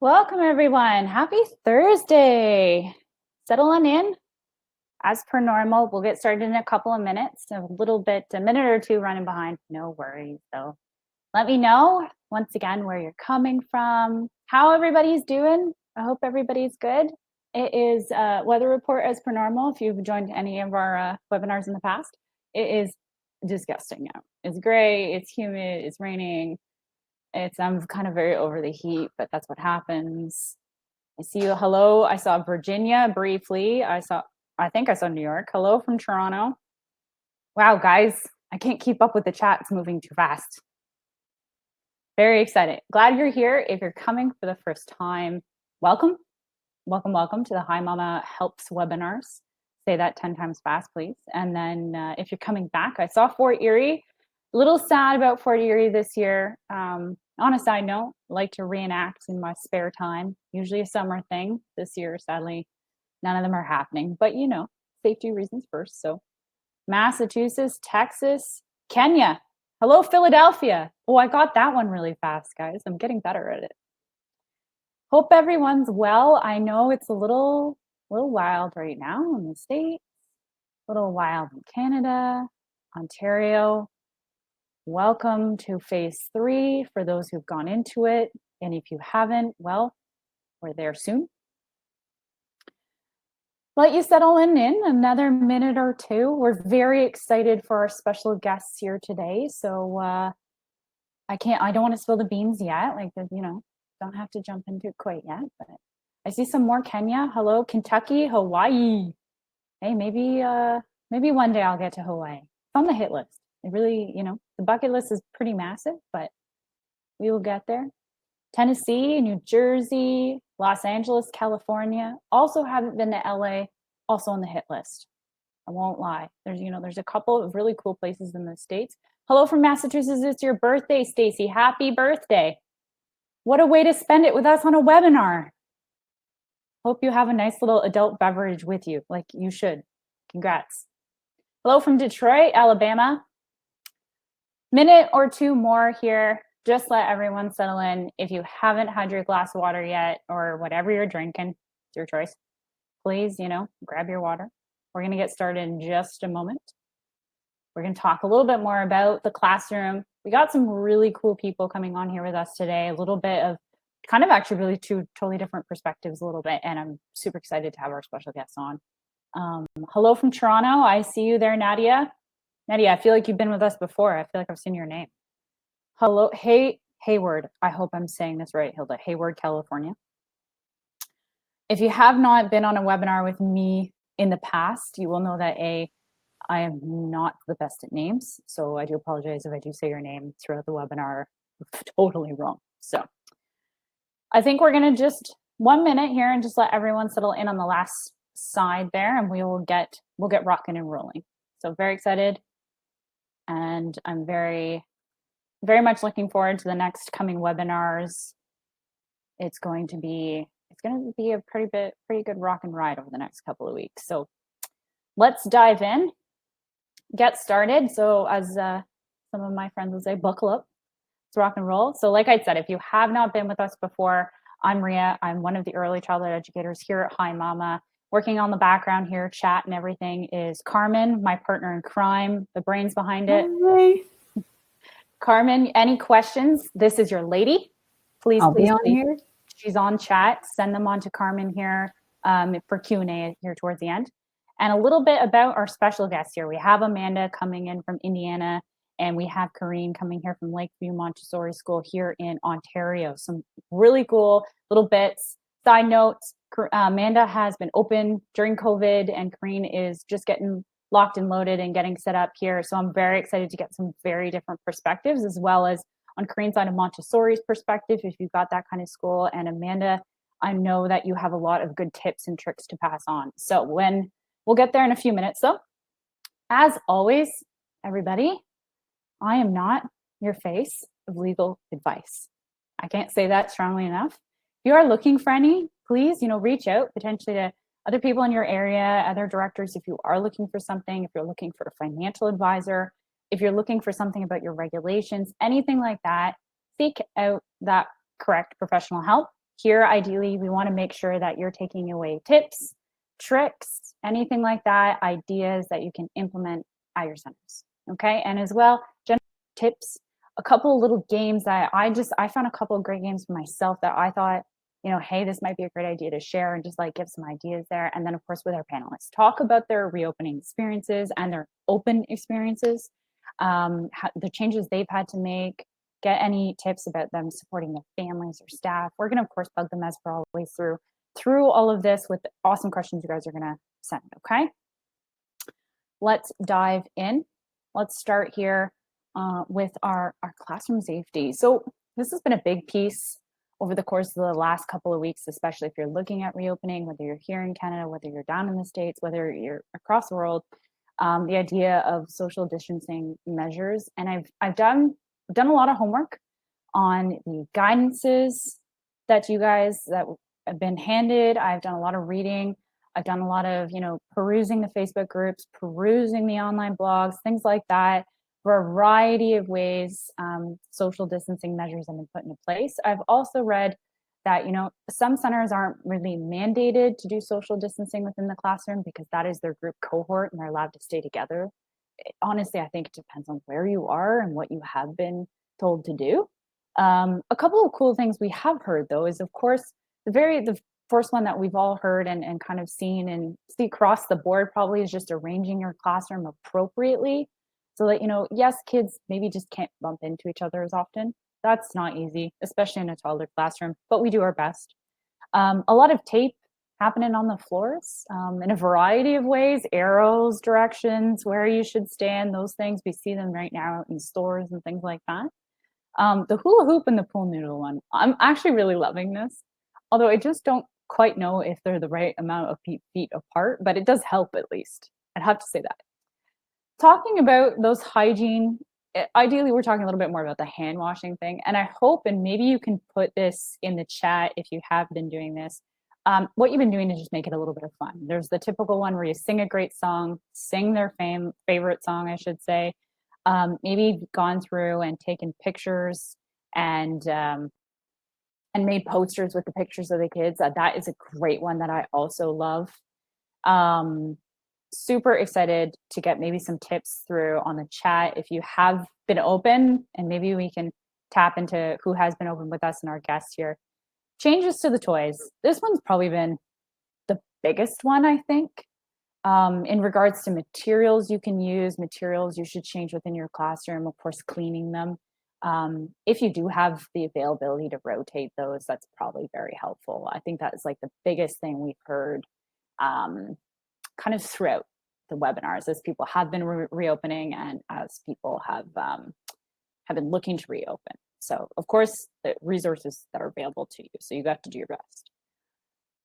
Welcome, everyone. Happy Thursday. Settle on in. As per normal, we'll get started in a couple of minutes, a minute or two running behind. No worries. So let me know once again where you're coming from, how everybody's doing. I hope everybody's good. It is weather report as per normal. If you've joined any of our webinars in the past, it is disgusting now. It's gray, it's humid, it's raining. I'm kind of very over the heat, but that's what happens. I see you. Hello. I saw Virginia briefly. I think I saw New York. Hello from Toronto. Wow, guys, I can't keep up with the chat. It's moving too fast. Very excited. Glad you're here. If you're coming for the first time, welcome. Welcome to the Hi Mama Helps webinars. Say that 10 times fast, please. And then if you're coming back, I saw Fort Erie. A little sad about Fort Erie this year. On a side note, I like to reenact in my spare time, usually a summer thing. This year, sadly, none of them are happening, but safety reasons first. So Massachusetts, Texas, Kenya. Hello, Philadelphia. Oh, I got that one really fast, guys. I'm getting better at it. Hope everyone's well. I know it's a little wild right now in the States, a little wild in Canada, Ontario. Welcome to phase 3 for those who've gone into it. And if you haven't, well, we're there soon. Let you settle in another minute or two. We're very excited for our special guests here today. So I don't want to spill the beans yet. Don't have to jump into it quite yet. But I see some more Kenya. Hello, Kentucky, Hawaii. Hey, maybe one day I'll get to Hawaii. It's on the hit list. It really, the bucket list is pretty massive, but we will get there. Tennessee, New Jersey, Los Angeles, California. Also haven't been to LA, also on the hit list. I won't lie. There's a couple of really cool places in the States. Hello from Massachusetts. It's your birthday, Stacy. Happy birthday. What a way to spend it with us on a webinar. Hope you have a nice little adult beverage with you, like you should. Congrats. Hello from Detroit, Alabama. Minute or two more here. Just let everyone settle in. If you haven't had your glass of water yet, or whatever you're drinking, it's your choice. Please, grab your water. We're going to get started in just a moment. We're going to talk a little bit more about the classroom. We got some really cool people coming on here with us today. A little bit of kind of actually really two totally different perspectives a little bit. And I'm super excited to have our special guests on. Hello from Toronto. I see you there, Nadia. Nadia, I feel like you've been with us before. I feel like I've seen your name. Hello, Hayward. I hope I'm saying this right, Hilda. Hayward, California. If you have not been on a webinar with me in the past, you will know that I am not the best at names. So I do apologize if I do say your name throughout the webinar totally wrong. So I think we're going to just 1 minute here and just let everyone settle in on the last side there, and we'll get rocking and rolling. So very excited. And I'm very, very much looking forward to the next coming webinars. It's going to be a pretty good rock and ride over the next couple of weeks. So let's dive in, get started. So as some of my friends would say, buckle up, let's rock and roll. So like I said, if you have not been with us before, I'm Maria. I'm one of the early childhood educators here at Hi Mama. Working on the background here, chat and everything, is Carmen, my partner in crime, the brains behind it. Hi. Carmen, any questions? This is your lady. Please, I'll please, be on please. here. She's on chat. Send them on to Carmen here for Q&A here towards the end. And a little bit about our special guests here. We have Amanda coming in from Indiana, and we have Corrine coming here from Lakeview Montessori School here in Ontario. Some really cool little bits. Side notes, Amanda has been open during COVID, and Corrine is just getting locked and loaded and getting set up here. So I'm very excited to get some very different perspectives, as well as on Corrine's side of Montessori's perspective, if you've got that kind of school. And Amanda, I know that you have a lot of good tips and tricks to pass on. So we'll get there in a few minutes. So as always, everybody, I am not your face of legal advice. I can't say that strongly enough. If you are looking for any, please, reach out potentially to other people in your area, other directors, if you are looking for something, if you're looking for a financial advisor, if you're looking for something about your regulations, anything like that, seek out that correct professional help. here, ideally, we want to make sure that you're taking away tips, tricks, anything like that, ideas that you can implement at your centers. Okay. And as well, general tips, a couple of little games that I found a couple of great games for myself that I thought, hey, this might be a great idea to share and just like give some ideas there. And then, of course, with our panelists, talk about their reopening experiences and their open experiences, the changes they've had to make, get any tips about them supporting their families or staff. We're going to, of course, bug them as we're always through all of this with the awesome questions you guys are going to send. Okay. Let's dive in. Let's start here with our classroom safety. So this has been a big piece over the course of the last couple of weeks, especially if you're looking at reopening, whether you're here in Canada, whether you're down in the States, whether you're across the world, the idea of social distancing measures. And I've done a lot of homework on the guidances that you guys that have been handed. I've done a lot of reading. I've done a lot of, perusing the Facebook groups, perusing the online blogs, things like that. Variety of ways social distancing measures have been put into place. I've also read that, some centers aren't really mandated to do social distancing within the classroom because that is their group cohort and they're allowed to stay together. Honestly, I think it depends on where you are and what you have been told to do. A couple of cool things we have heard, though, is, of course, the first one that we've all heard and kind of seen and see across the board probably is just arranging your classroom appropriately so that, yes, kids maybe just can't bump into each other as often. That's not easy, especially in a toddler classroom, but we do our best. A lot of tape happening on the floors in a variety of ways, arrows, directions, where you should stand, those things. We see them right now in stores and things like that. The hula hoop and the pool noodle one, I'm actually really loving this, although I just don't quite know if they're the right amount of feet apart, but it does help at least. I'd have to say that. Talking about those hygiene, ideally we're talking a little bit more about the hand washing thing, and I hope, and maybe you can put this in the chat if you have been doing this, what you've been doing is just make it a little bit of fun. There's the typical one where you sing a great song, sing their favorite song, I should say. Maybe gone through and taken pictures and made posters with the pictures of the kids. That is a great one that I also love. Super excited to get maybe some tips through on the chat if you have been open, and maybe we can tap into who has been open with us and our guests here. Changes to the toys. This one's probably been the biggest one, I think. In regards to materials you can use, materials you should change within your classroom, of course, cleaning them. If you do have the availability to rotate those, that's probably very helpful. I think that is like the biggest thing we've heard kind of throughout the webinars as people have been reopening and as people have been looking to reopen. So, of course, the resources that are available to you. So you got to do your best.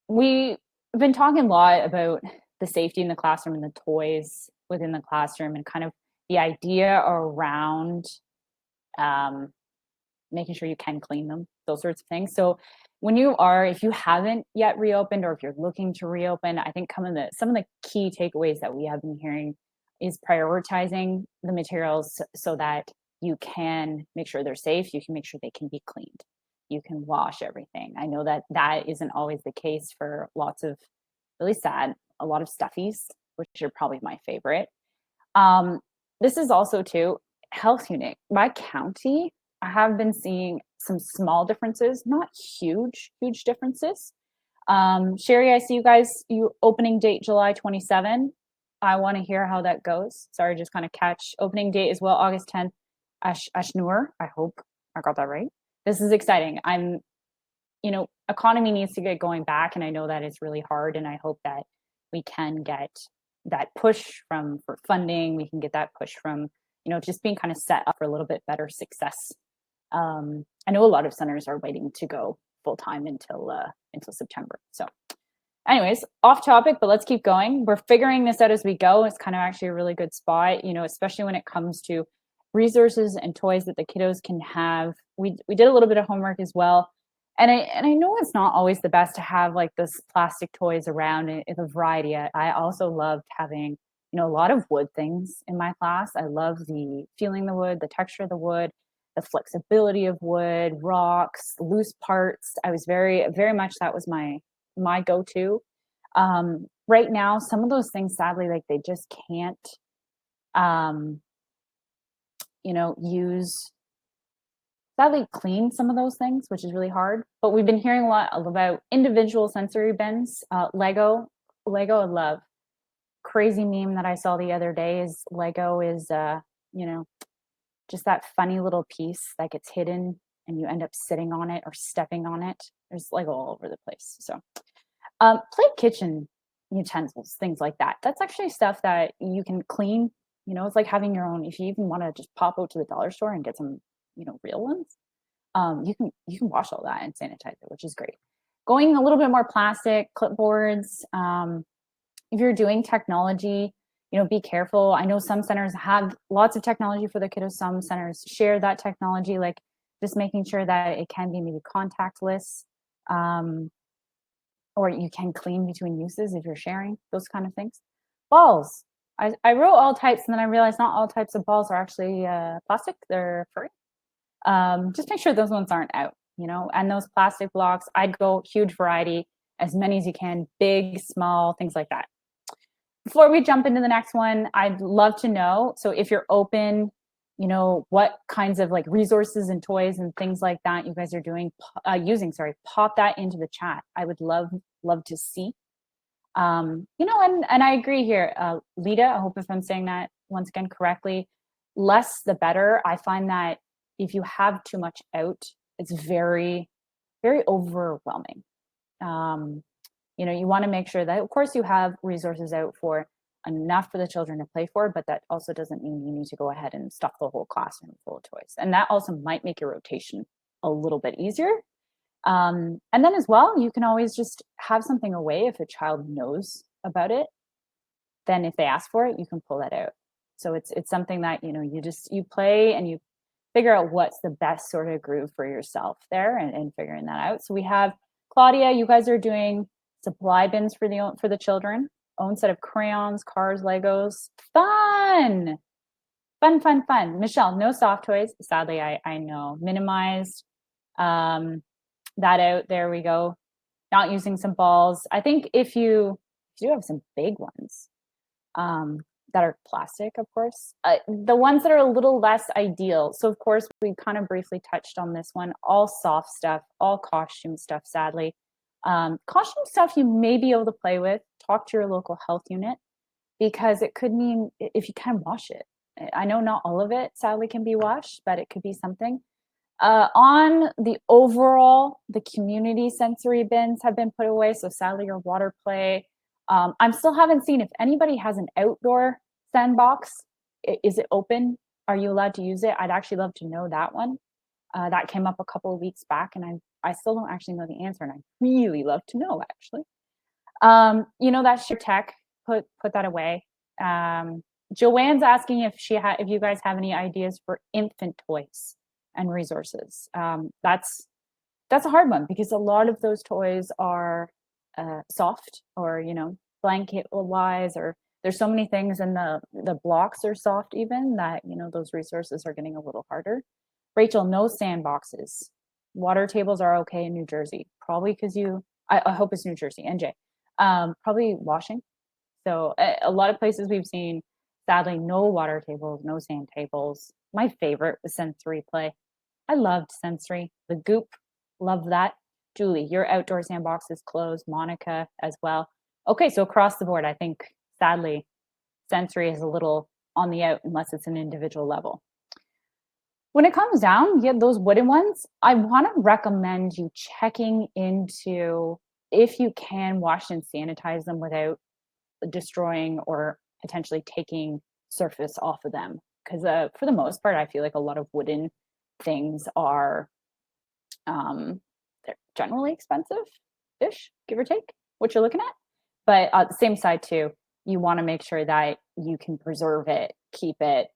We've been talking a lot about the safety in the classroom and the toys within the classroom and kind of the idea around making sure you can clean them, those sorts of things. So if you haven't yet reopened or if you're looking to reopen, I think some of the key takeaways that we have been hearing is prioritizing the materials so that you can make sure they're safe, you can make sure they can be cleaned, you can wash everything. I know that isn't always the case for lots of really sad, a lot of stuffies, which are probably my favorite. This is also too health unit. My county, I have been seeing some small differences, not huge differences. Sherry, I see you guys, opening date July 27. I want to hear how that goes. Sorry, just kind of catch opening date as well, August 10th. Ashnur, I hope I got that right. This is exciting. Economy needs to get going back, and I know that it's really hard, and I hope that we can get that push for funding. We can get that push from, just being kind of set up for a little bit better success. I know a lot of centers are waiting to go full time until September. So anyways, off topic, but let's keep going. We're figuring this out as we go. It's kind of actually a really good spot, especially when it comes to resources and toys that the kiddos can have. We did a little bit of homework as well. And I know it's not always the best to have like this plastic toys around in a variety. I also loved having, a lot of wood things in my class. I love feeling the wood, the texture of the wood, the flexibility of wood, rocks, loose parts. I was very much that was my go-to. Right now, some of those things, sadly, like they just can't, um, use sadly clean some of those things, which is really hard. But we've been hearing a lot about individual sensory bins. Lego, I love. Crazy meme that I saw the other day is Lego is, you know, just that funny little piece that gets hidden and you end up sitting on it or stepping on it. There's Lego all over the place. So, play kitchen utensils, things like that. That's actually stuff that you can clean. It's like having your own. If you even want to just pop out to the dollar store and get some, real ones, you can wash all that and sanitize it, which is great. Going a little bit more plastic clipboards. If you're doing technology, be careful. I know some centers have lots of technology for the kiddos. Some centers share that technology, like just making sure that it can be maybe contactless, or you can clean between uses if you're sharing, those kind of things. Balls. I wrote all types, and then I realized not all types of balls are actually plastic. They're furry. Just make sure those ones aren't out, and those plastic blocks, I'd go huge variety, as many as you can, big, small, things like that. Before we jump into the next one, I'd love to know, so if you're open, what kinds of like resources and toys and things like that you guys are using, pop that into the chat. I would love to see. And I agree here. Lita, I hope if I'm saying that once again correctly, less the better. I find that if you have too much out, it's very, very overwhelming. You want to make sure that, of course, you have resources out for enough for the children to play for, but that also doesn't mean you need to go ahead and stuff the whole classroom full of toys. And that also might make your rotation a little bit easier. And then as well, you can always just have something away if a child knows about it. Then if they ask for it, you can pull that out. So it's something that, you play and you figure out what's the best sort of groove for yourself there and figuring that out. So we have Claudia, you guys are doing supply bins for the children, own set of crayons, cars, Legos. Fun. Michelle, no soft toys. Sadly, I know. Minimized that out. There we go. Not using some balls. I think if you do have some big ones that are plastic, of course, the ones that are a little less ideal. So of course, we kind of briefly touched on this one, all soft stuff, all costume stuff, sadly. Costume stuff you may be able to play with. Talk to your local health unit, because it could mean if you can wash it. I know not all of it sadly can be washed, but it could be something. On the overall, the community sensory bins have been put away. So sadly, your water play. I still haven't seen if anybody has an outdoor sandbox. Is it open? Are you allowed to use it? I'd actually love to know that one. That came up a couple of weeks back, and I still don't actually know the answer, and I really love to know actually. That's your tech. Put that away. Joanne's asking if you guys have any ideas for infant toys and resources. That's a hard one, because a lot of those toys are soft, or blanket wise, or there's so many things, and the blocks are soft even, that those resources are getting a little harder. Rachel, no sandboxes. Water tables are okay in New Jersey, probably because I hope it's New Jersey. NJ, probably washing. So a lot of places we've seen, sadly, no water tables, no sand tables. My favorite was sensory play. I loved sensory. The goop, love that. Julie, your outdoor sandbox is closed. Monica as well. Okay, so across the board, I think, sadly, sensory is a little on the out unless it's an individual level. When it comes down, those wooden ones, I want to recommend you checking into if you can wash and sanitize them without destroying or potentially taking surface off of them. Because for the most part, I feel like a lot of wooden things are they're generally expensive-ish, give or take, what you're looking at. But at the same side too, you want to make sure that you can preserve it, keep it,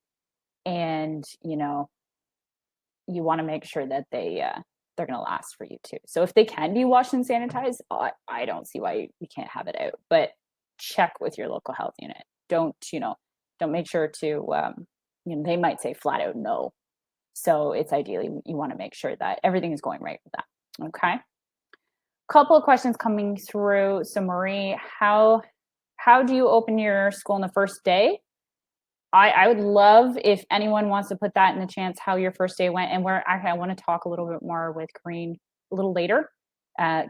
and you want to make sure that they're going to last for you too. So if they can be washed and sanitized, I don't see why you can't have it out. But check with your local health unit. Don't make sure to they might say flat out no. So it's ideally, you want to make sure that everything is going right with that. Okay. Couple of questions coming through. So Marie, how do you open your school on the first day? I would love if anyone wants to put that in the chance how your first day went, and where actually I want to talk a little bit more with Corrine a little later.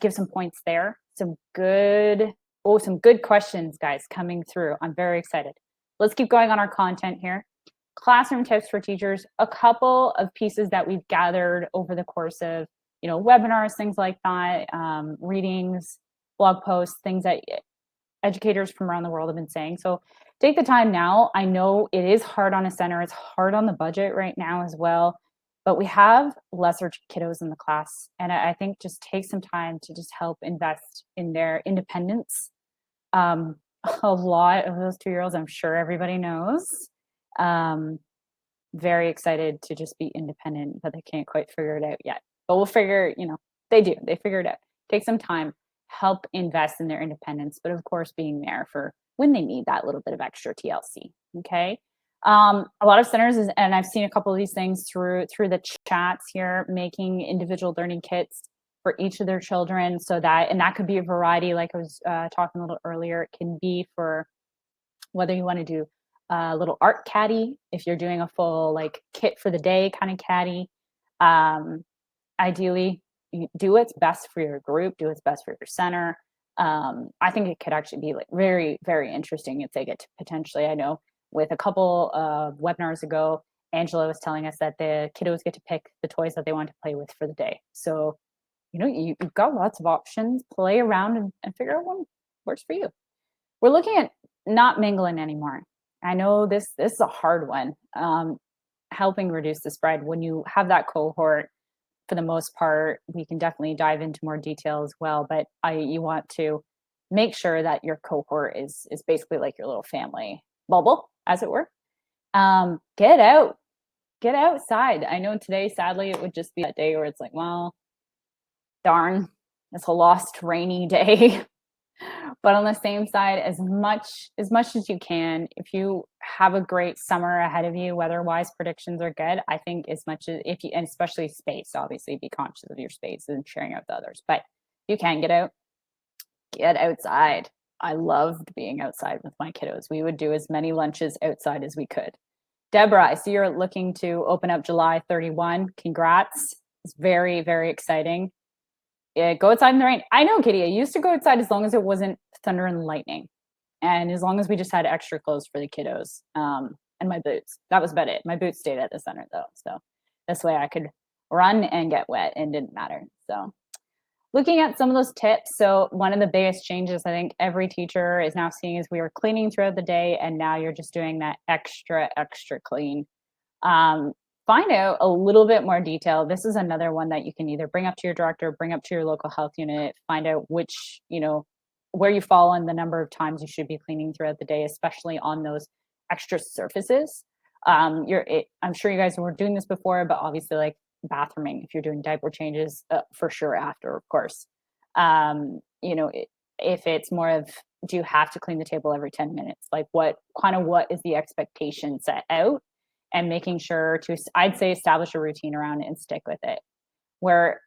Give some points there. Some good questions, guys, coming through. I'm very excited. Let's keep going on our content here. Classroom tips for teachers. A couple of pieces that we've gathered over the course of webinars, things like that, readings, blog posts, things that educators from around the world have been saying. So take the time now. I know it is hard on a center. It's hard on the budget right now as well, but we have lesser kiddos in the class. And I think just take some time to just help invest in their independence. A lot of those 2-year-olds, I'm sure everybody knows, very excited to just be independent, but they can't quite figure it out yet. But we'll figure, they figure it out. Take some time, help invest in their independence, but of course being there for when they need that little bit of extra TLC. Okay. A lot of centers and I've seen a couple of these things through the chats here, making individual learning kits for each of their children, and that could be a variety, like I was talking a little earlier. It can be for whether you want to do a little art caddy, if you're doing a full kit for the day kind of caddy. Ideally, you do what's best for your group, do what's best for your center. I think it could actually be very, very interesting if they get to potentially, I know with a couple of webinars ago, Angela was telling us that the kiddos get to pick the toys that they want to play with for the day. So, you've got lots of options, play around and figure out what works for you. We're looking at not mingling anymore. I know this is a hard one, helping reduce the spread. When you have that cohort, for the most part, we can definitely dive into more detail as well, but you want to make sure that your cohort is basically like your little family bubble, as it were. Get outside. I know today, sadly, it would just be that day where it's like, well, darn, it's a lost rainy day. But on the same side, as much as you can, if you have a great summer ahead of you, weather-wise predictions are good. I think as much as and especially space, obviously be conscious of your space and sharing out with others. But if you can get outside. I loved being outside with my kiddos. We would do as many lunches outside as we could. Deborah, I see you're looking to open up July 31. Congrats. It's very, very exciting. Yeah, go outside in the rain. I know, Kitty. I used to go outside as long as it wasn't thunder and lightning, and as long as we just had extra clothes for the kiddos, and my boots. That was about it. My boots stayed at the center though, so this way I could run and get wet and didn't matter. So, looking at some of those tips. So one of the biggest changes I think every teacher is now seeing is we were cleaning throughout the day, and now you're just doing that extra clean. Find out a little bit more detail. This is another one that you can either bring up to your director, bring up to your local health unit, find out which, where you fall on the number of times you should be cleaning throughout the day, especially on those extra surfaces. I'm sure you guys were doing this before, but obviously like bathrooming, if you're doing diaper changes, for sure after, of course. If it's more of, do you have to clean the table every 10 minutes? Like what is the expectation set out? And making sure to, I'd say, establish a routine around it and stick with it. Where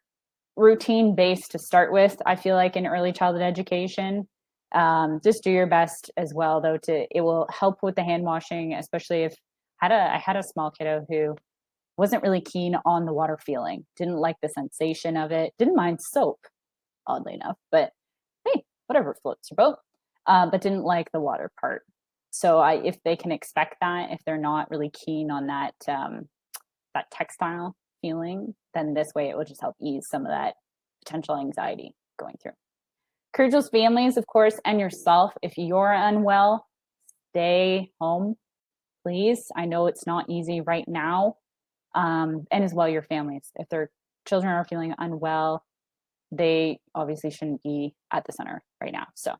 routine based to start with, I feel like in early childhood education, just do your best as well, though, it will help with the hand washing, especially if I had a small kiddo who wasn't really keen on the water feeling, didn't like the sensation of it, didn't mind soap, oddly enough, but hey, whatever floats your boat, but didn't like the water part. So if they can expect that, if they're not really keen on that textile feeling, then this way it will just help ease some of that potential anxiety going through. Encourage those families, of course, and yourself. If you're unwell, stay home, please. I know it's not easy right now, and as well your families. If their children are feeling unwell, they obviously shouldn't be at the center right now. So.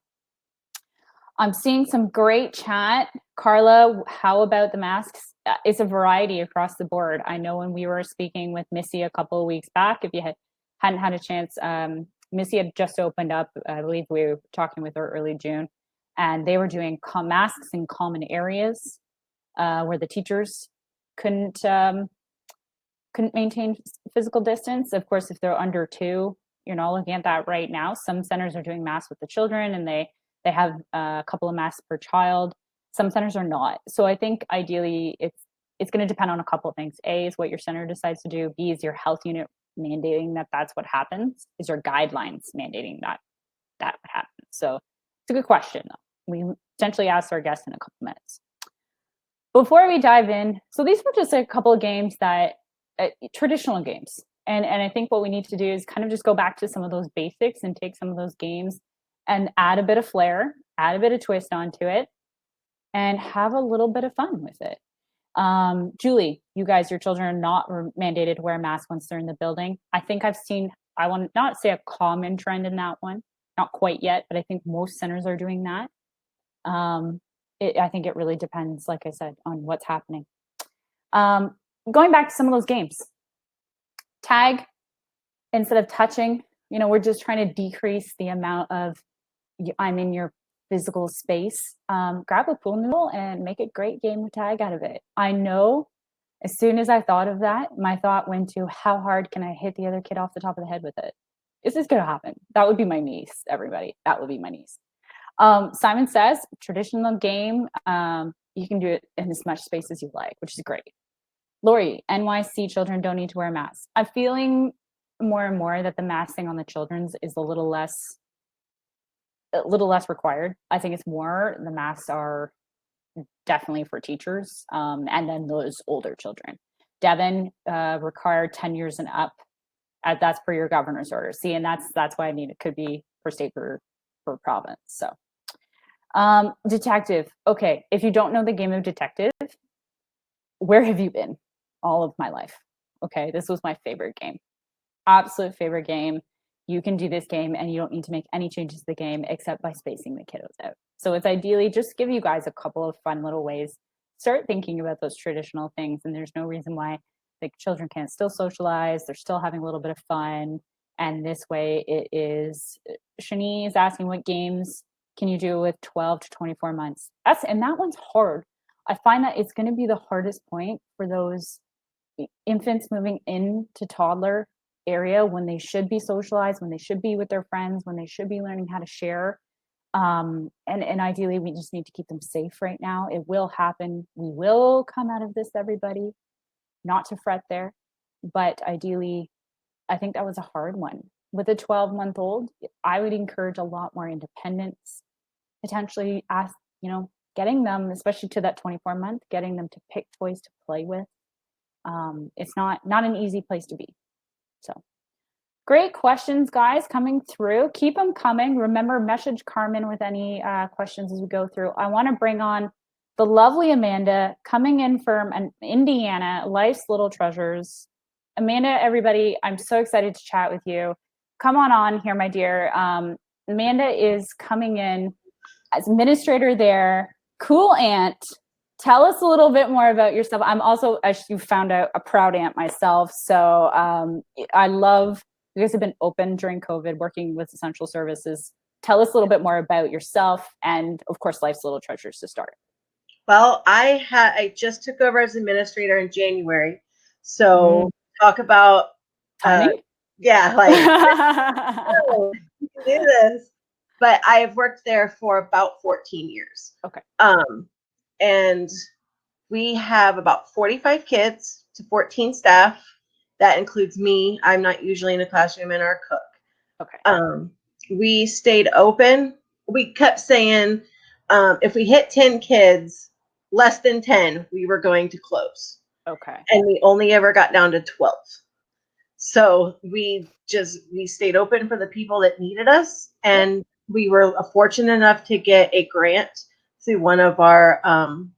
I'm seeing some great chat. Carla, how about the masks? It's a variety across the board. I know when we were speaking with Missy a couple of weeks back, if you hadn't had a chance, Missy had just opened up, I believe we were talking with her early June, and they were doing masks in common areas where the teachers couldn't couldn't maintain physical distance. Of course, if they're under 2, you're not looking at that right now. Some centers are doing masks with the children, and they have a couple of masks per child. Some centers are not. So I think ideally it's going to depend on a couple of things. A is what your center decides to do. B is your health unit mandating that that's what happens. Is your guidelines mandating that would happen? So it's a good question, though. We potentially ask our guests in a couple minutes. Before we dive in, so these were just a couple of games that traditional games. And I think what we need to do is kind of just go back to some of those basics and take some of those games and add a bit of flair, add a bit of twist onto it, and have a little bit of fun with it. Julie, you guys, your children are not mandated to wear a mask once they're in the building. I think I've seen, I want to not say a common trend in that one, not quite yet, but I think most centers are doing that. I think it really depends, like I said, on what's happening. Going back to some of those games, tag, instead of touching, we're just trying to decrease the amount of I'm in your physical space. Grab a pool noodle and make a great game of tag out of it. I know as soon as I thought of that, my thought went to how hard can I hit the other kid off the top of the head with it? Is this going to happen? That would be my niece, everybody. That would be my niece. Simon says, traditional game, you can do it in as much space as you like, which is great. Lori, NYC children don't need to wear masks. I'm feeling more and more that the mask thing on the children's is a little less required. I think it's more the masks are definitely for teachers, and then those older children. Devon, required 10 years and up. That's per your governor's order. See, and that's why I mean it could be per state per province. So, detective. Okay, if you don't know the game of detective, where have you been all of my life? Okay, this was my favorite game. Absolute favorite game. You can do this game and you don't need to make any changes to the game except by spacing the kiddos out. So it's ideally just give you guys a couple of fun little ways. Start thinking about those traditional things, and there's no reason why the children can't still socialize. They're still having a little bit of fun. And this way it is, Shani is asking what games can you do with 12 to 24 months? And that one's hard. I find that it's going to be the hardest point for those infants moving into toddler area when they should be socialized, when they should be with their friends, when they should be learning how to share. And ideally, we just need to keep them safe right now. It will happen. We will come out of this, everybody. Not to fret there. But ideally, I think that was a hard one. With a 12-month-old, I would encourage a lot more independence. Potentially ask, getting them, especially to that 24-month, getting them to pick toys to play with. It's not an easy place to be. So great questions, guys, coming through. Keep them coming. Remember, message Carmen with any questions as we go through. I want to bring on the lovely Amanda coming in from Indiana, Life's Little Treasures. Amanda, everybody, I'm so excited to chat with you. Come on here, my dear. Amanda is coming in as administrator there. Cool aunt. Tell us a little bit more about yourself. I'm also, as you found out, a proud aunt myself. So I love, you guys have been open during COVID, working with essential services. Tell us a little bit more about yourself and, of course, Life's Little Treasures to start. Well, I just took over as administrator in January. So talk about, yeah, like, oh, you can do this. But I've worked there for about 14 years. Okay. And we have about 45 kids to 14 staff. That includes me. I'm not usually in a classroom, and our cook. Okay. We stayed open. We kept saying, if we hit 10 kids, less than 10, we were going to close. Okay. And we only ever got down to 12. So we stayed open for the people that needed us. And we were fortunate enough to get a grant through one of our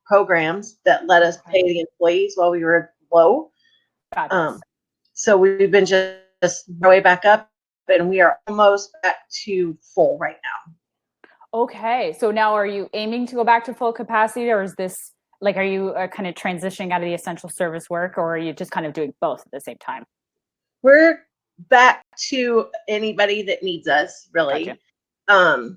programs that let us pay the employees while we were low. So we've been just way back up, and we are almost back to full right now. Okay. So now are you aiming to go back to full capacity, or is this like, are you kind of transitioning out of the essential service work, or are you just kind of doing both at the same time? We're back to anybody that needs us, really. Gotcha.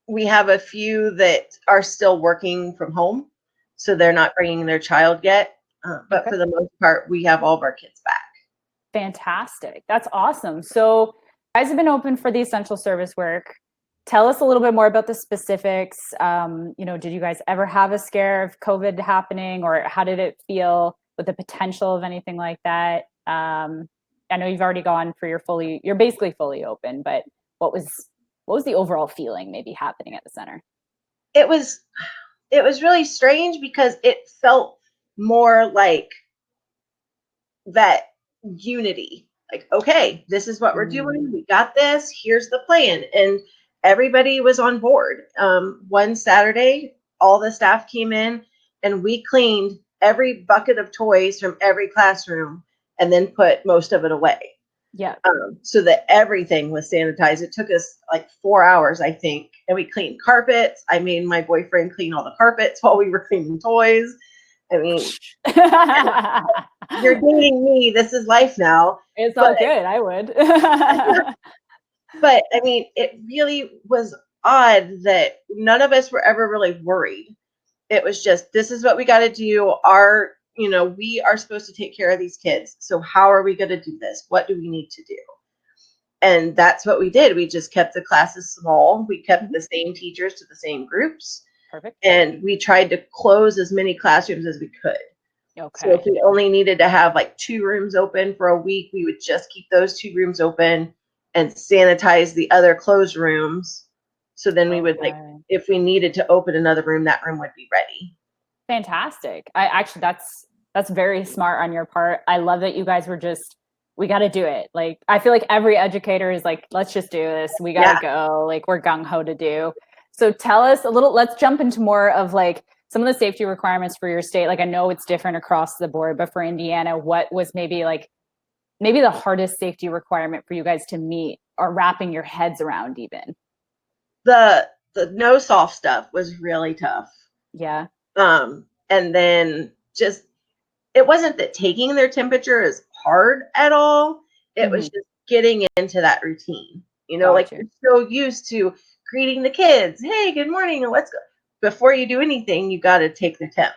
We have a few that are still working from home, so they're not bringing their child yet. But for the most part, we have all of our kids back. Fantastic. That's awesome. So you guys have been open for the essential service work. Tell us a little bit more about the specifics. Did you guys ever have a scare of COVID happening, or how did it feel with the potential of anything like that? I know you've already gone for you're basically fully open, but what was the overall feeling maybe happening at the center? It was really strange because it felt more like that unity. Like, okay, this is what we're doing. We got this. Here's the plan. And everybody was on board. One Saturday, all the staff came in and we cleaned every bucket of toys from every classroom and then put most of it away. Yeah. So that everything was sanitized. It took us like 4 hours, I think. And we cleaned carpets. I made my boyfriend clean all the carpets while we were cleaning toys. I mean, you're dating me. This is life now. It's all good. I would. But I mean, it really was odd that none of us were ever really worried. It was just, this is what we got to do. We are supposed to take care of these kids. So how are we going to do this? What do we need to do? And that's what we did. We just kept the classes small. We kept the same teachers to the same groups. Perfect. And we tried to close as many classrooms as we could. Okay. So if we only needed to have like 2 rooms open for a week, we would just keep those 2 rooms open and sanitize the other closed rooms. So then we would, like, if we needed to open another room, that room would be ready. Fantastic. That's very smart on your part. I love that you guys were just, we got to do it. Like, I feel like every educator is like, let's just do this. We got to go. Like, we're gung ho to do. So tell us let's jump into more of like some of the safety requirements for your state. Like, I know it's different across the board, but for Indiana, what was maybe the hardest safety requirement for you guys to meet or wrapping your heads around even? The no soft stuff was really tough. Yeah. And then just, it wasn't that taking their temperature is hard at all. It was just getting into that routine. Like, you're so used to greeting the kids. Hey, good morning. And let's go. Before you do anything, you got to take the temp.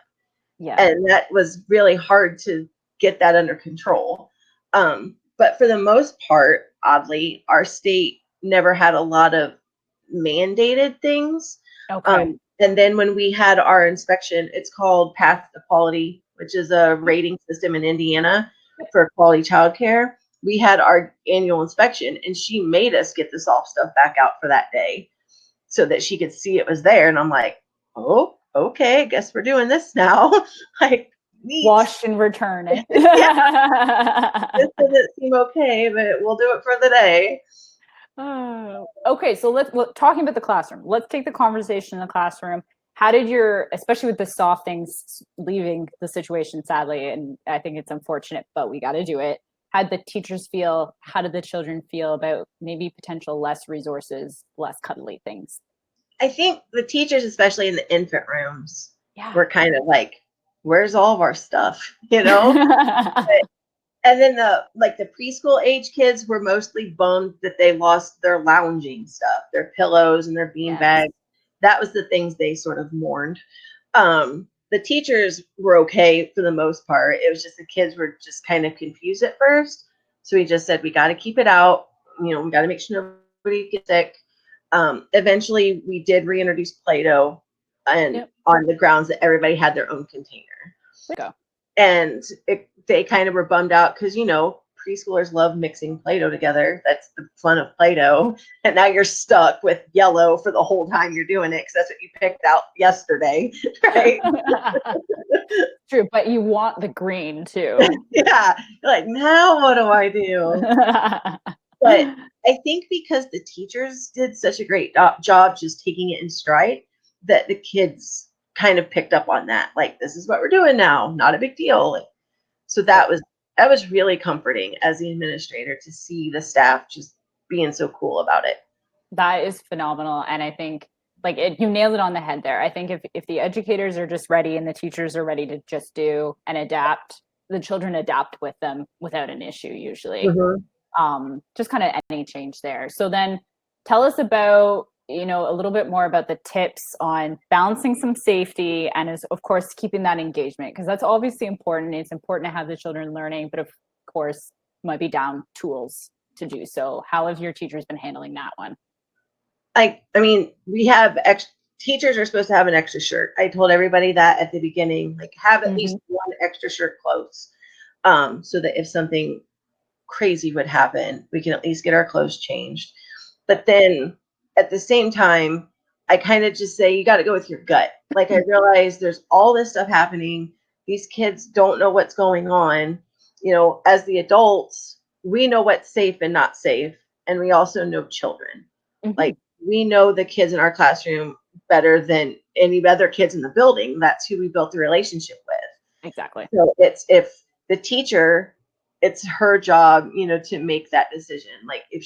Yeah. And that was really hard to get that under control. But for the most part, oddly, our state never had a lot of mandated things. Okay. And then when we had our inspection, it's called Path to Quality, which is a rating system in Indiana for quality childcare. We had our annual inspection and she made us get the soft stuff back out for that day so that she could see it was there. And I'm like, oh, okay, I guess we're doing this now. Like, neat. Wash and return it. This doesn't seem okay, but we'll do it for the day. Okay, so talking about the classroom, let's take the conversation in the classroom. How did especially with the soft things, leaving the situation, sadly, and I think it's unfortunate, but we got to do it. How did the teachers feel? How did the children feel about maybe potential less resources, less cuddly things? I think the teachers, especially in the infant rooms, were kind of like, where's all of our stuff, And then the preschool age kids were mostly bummed that they lost their lounging stuff, their pillows and their bean bags. That was the things they sort of mourned. The teachers were okay for the most part. It was just the kids were just kind of confused at first. So we just said, we got to keep it out. We got to make sure nobody gets sick. Eventually, we did reintroduce Play-Doh and on the grounds that everybody had their own container. And they kind of were bummed out because, preschoolers love mixing Play-Doh together. That's the fun of Play-Doh. And now you're stuck with yellow for the whole time you're doing it because that's what you picked out yesterday, right? True, but you want the green too. Yeah. You're like, now what do I do? But I think because the teachers did such a great job just taking it in stride, that the kids kind of picked up on that. Like, this is what we're doing now. Not a big deal. So that was really comforting as the administrator to see the staff just being so cool about it. That is phenomenal. And I think you nailed it on the head there. I think if the educators are just ready and the teachers are ready to just do and adapt, the children adapt with them without an issue usually. Just kind of any change there. So then tell us about you know, a little bit more about the tips on balancing some safety and is of course keeping that engagement, because that's obviously important. It's important to have the children learning, but of course might be down tools to do so. How have your teachers been handling that one? I mean, we have teachers are supposed to have an extra shirt. I told everybody that at the beginning, like have at least one extra shirt close, so that if something crazy would happen, we can at least get our clothes changed. But then at the same time, I kind of just say you got to go with your gut. Like I realize there's all this stuff happening. These kids don't know what's going on. You know, as the adults, we know what's safe and not safe, and we also know children. Like we know the kids in our classroom better than any other kids in the building. That's who we built the relationship with. Exactly. So it's if the teacher, it's her job, you know, to make that decision. Like if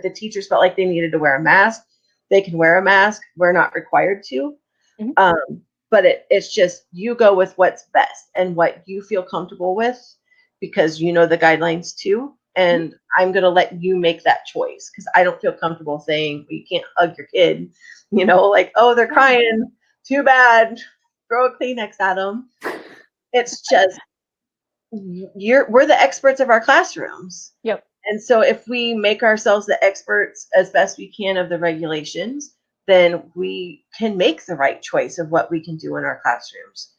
the teachers felt like they needed to wear a mask, they can wear a mask. We're not required to. But it's just you go with what's best and what you feel comfortable with, because you know the guidelines too. And I'm going to let you make that choice, because I don't feel comfortable saying, well, you can't hug your kid, you know, like, oh, they're crying. Too bad. Throw a Kleenex at them. It's just, we're the experts of our classrooms. Yep. And so if we make ourselves the experts as best we can of the regulations, then we can make the right choice of what we can do in our classrooms.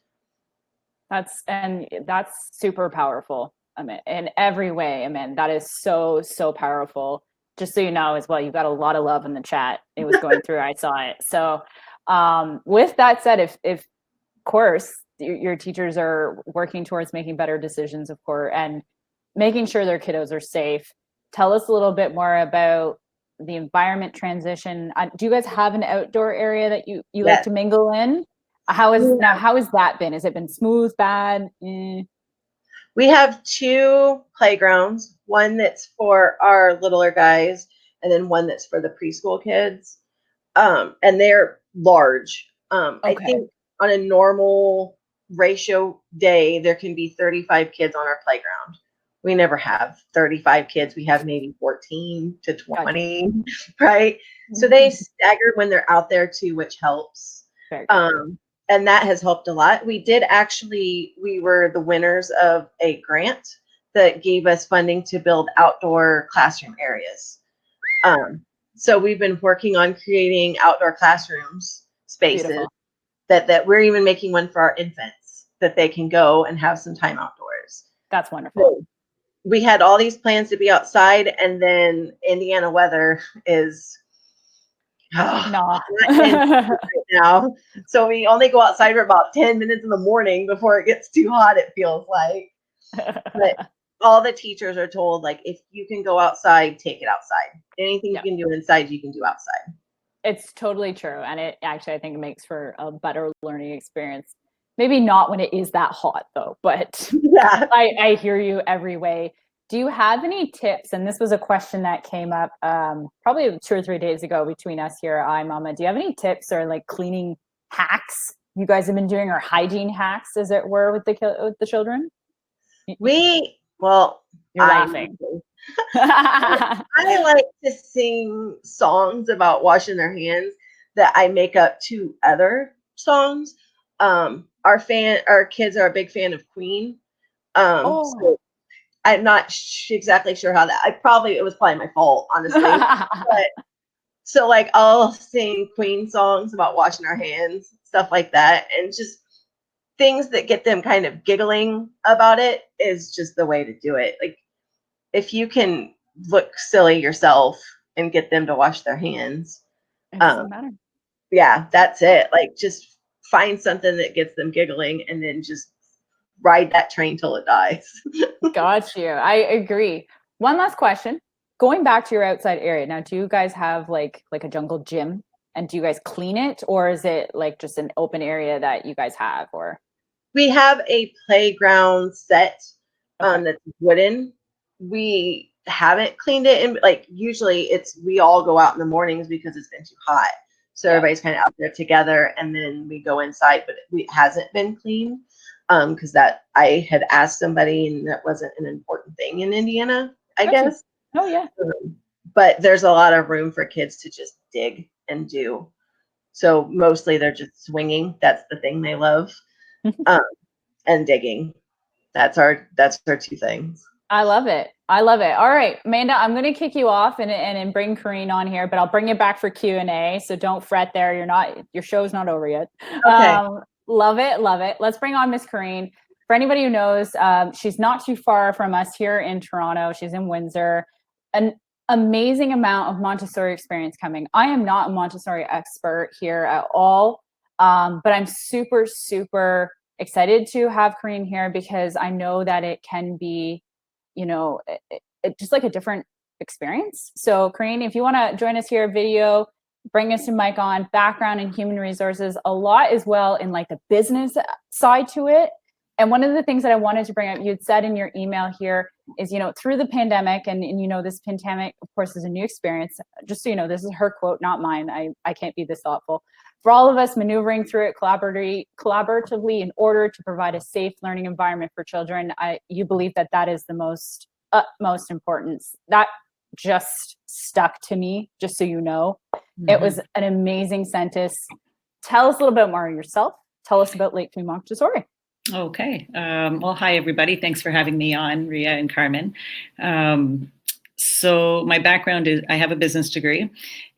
That's super powerful. I mean, in every way, I mean, that is so, so powerful. Just so you know as well, you've got a lot of love in the chat. It was going through, I saw it. So with that said, if of course your teachers are working towards making better decisions, of course, and making sure their kiddos are safe, tell us a little bit more about the environment transition. Do you guys have an outdoor area that you like to mingle in? How has that been? Has it been smooth, bad? We have 2 playgrounds, one that's for our littler guys and then one that's for the preschool kids. And they're large. I think on a normal ratio day, there can be 35 kids on our playground. We never have 35 kids. We have maybe 14 to 20, right? So they stagger when they're out there too, which helps. And that has helped a lot. We were the winners of a grant that gave us funding to build outdoor classroom areas. So we've been working on creating outdoor classrooms spaces that we're even making one for our infants that they can go and have some time outdoors. That's wonderful. So we had all these plans to be outside, and then Indiana weather is no. right now. So we only go outside for about 10 minutes in the morning before it gets too hot, it feels like. But all the teachers are told, like, if you can go outside, take it outside. Anything you can do inside, you can do outside. It's totally true. And it actually, I think it makes for a better learning experience. Maybe not when it is that hot though, but yeah, I hear you every way. Do you have any tips? And this was a question that came up probably 2 or 3 days ago between us here at iMama. Do you have any tips or like cleaning hacks you guys have been doing, or hygiene hacks, as it were, with the children? You're laughing. I like to sing songs about washing their hands that I make up to other songs. Our kids are a big fan of Queen. So I'm not exactly sure how that. It was probably my fault, honestly. But so like I'll sing Queen songs about washing our hands, stuff like that, and just things that get them kind of giggling about it is just the way to do it. Like if you can look silly yourself and get them to wash their hands, it doesn't matter. Yeah, that's it. Like just find something that gets them giggling and then just ride that train till it dies. Got you. I agree. One last question. Going back to your outside area. Now, do you guys have like a jungle gym, and do you guys clean it, or is it like just an open area that you guys have? Or we have a playground set that's wooden. We haven't cleaned it, and like usually we all go out in the mornings because it's been too hot. So everybody's kind of out there together, and then we go inside, but it hasn't been clean. Because that I had asked somebody, and that wasn't an important thing in Indiana, I guess. Oh yeah. But there's a lot of room for kids to just dig and do. So mostly they're just swinging. That's the thing they love. Um, and digging. That's our two things. I love it. I love it. All right, Amanda, I'm going to kick you off and bring Corrine on here, but I'll bring you back for Q&A. So don't fret there. Your show's not over yet. Okay. Love it. Love it. Let's bring on Miss Corrine. For anybody who knows, she's not too far from us here in Toronto. She's in Windsor. An amazing amount of Montessori experience coming. I am not a Montessori expert here at all, but I'm super, super excited to have Corrine here because I know that it can be, just like a different experience. So Corrine, if you want to join us here, video, bring us a mic on, background in human resources, a lot as well in like the business side to it. And one of the things that I wanted to bring up, you had said in your email here is, through the pandemic and this pandemic, of course, is a new experience. Just so you know, this is her quote, not mine. I can't be this thoughtful. For all of us maneuvering through it collaboratively in order to provide a safe learning environment for children, you believe that is the most utmost importance. That just stuck to me, just so you know. Mm-hmm. It was an amazing sentence. Tell us a little bit more of yourself. Tell us about Lakeview Montessori. Okay. Well, hi, everybody. Thanks for having me on, Ria and Carmen. So my background is I have a business degree,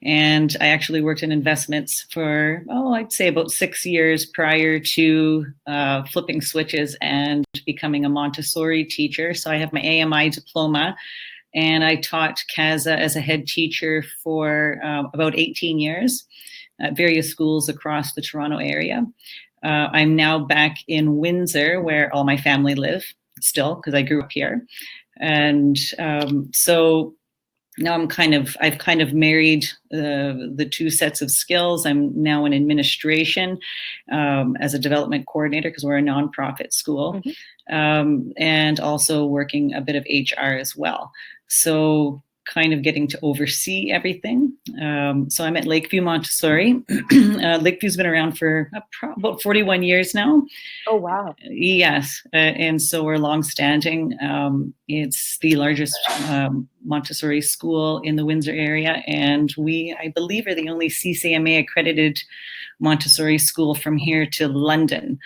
and I actually worked in investments for, I'd say about 6 years prior to flipping switches and becoming a Montessori teacher. So I have my AMI diploma, and I taught CASA as a head teacher for about 18 years at various schools across the Toronto area. I'm now back in Windsor, where all my family live still, because I grew up here. And so now I've kind of married the two sets of skills. I'm now in administration as a development coordinator, because we're a nonprofit school, and also working a bit of HR as well. So kind of getting to oversee everything. So I'm at Lakeview Montessori. Lakeview's been around for about 41 years now. Oh, wow. Yes. And so we're longstanding. It's the largest Montessori school in the Windsor area. And we, I believe, are the only CCMA accredited Montessori school from here to London.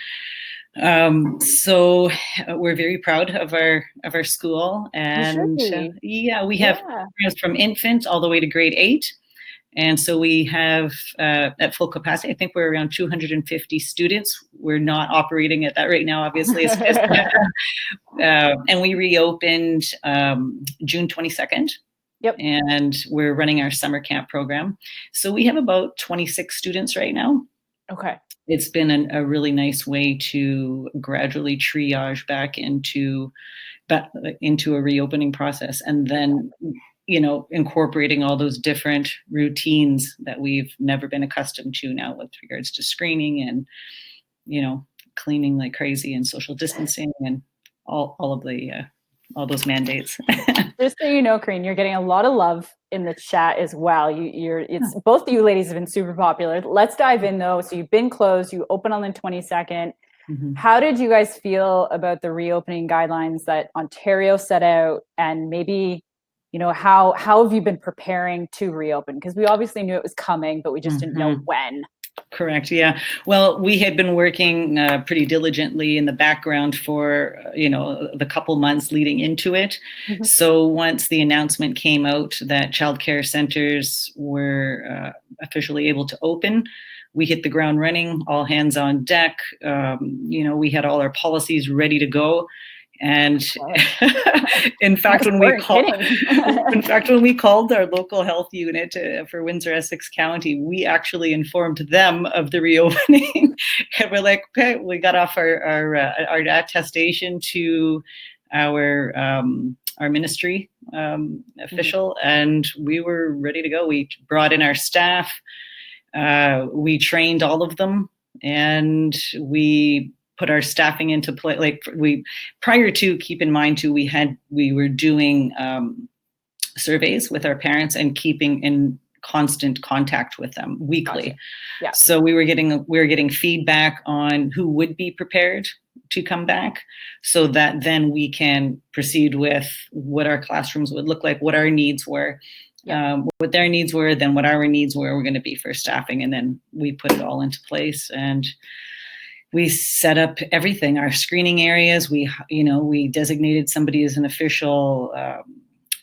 So we're very proud of our school, and we have programs from infant all the way to grade 8. And so we have at full capacity, I think we're around 250 students. We're not operating at that right now, obviously. And we reopened June 22nd. Yep. And we're running our summer camp program. So we have about 26 students right now. Okay. It's been a really nice way to gradually triage back into a reopening process, and then, incorporating all those different routines that we've never been accustomed to now with regards to screening and, cleaning like crazy and social distancing and all those mandates. Just so you know, Corrine, you're getting a lot of love in the chat as well. Both of you ladies have been super popular. Let's dive in though. So you've been closed, you open on the 22nd. Mm-hmm. How did you guys feel about the reopening guidelines that Ontario set out, and maybe, how have you been preparing to reopen? Because we obviously knew it was coming, but we just didn't know when. Correct. Yeah. Well, we had been working pretty diligently in the background for, the couple months leading into it. Mm-hmm. So once the announcement came out that childcare centers were officially able to open, we hit the ground running, all hands on deck. We had all our policies ready to go. And in fact, when we called our local health unit for Windsor Essex County, we actually informed them of the reopening. And we're like, okay, we got off our attestation to our ministry official, and we were ready to go. We brought in our staff, we trained all of them, and we put our staffing into play. Prior to, keep in mind too, we were doing surveys with our parents and keeping in constant contact with them weekly. Gotcha. Yeah. So we were getting feedback on who would be prepared to come back, so that then we can proceed with what our classrooms would look like, what our needs were. what their needs were, then what our needs were going to be for staffing. And then we put it all into place, and we set up everything, our screening areas. We designated somebody as an official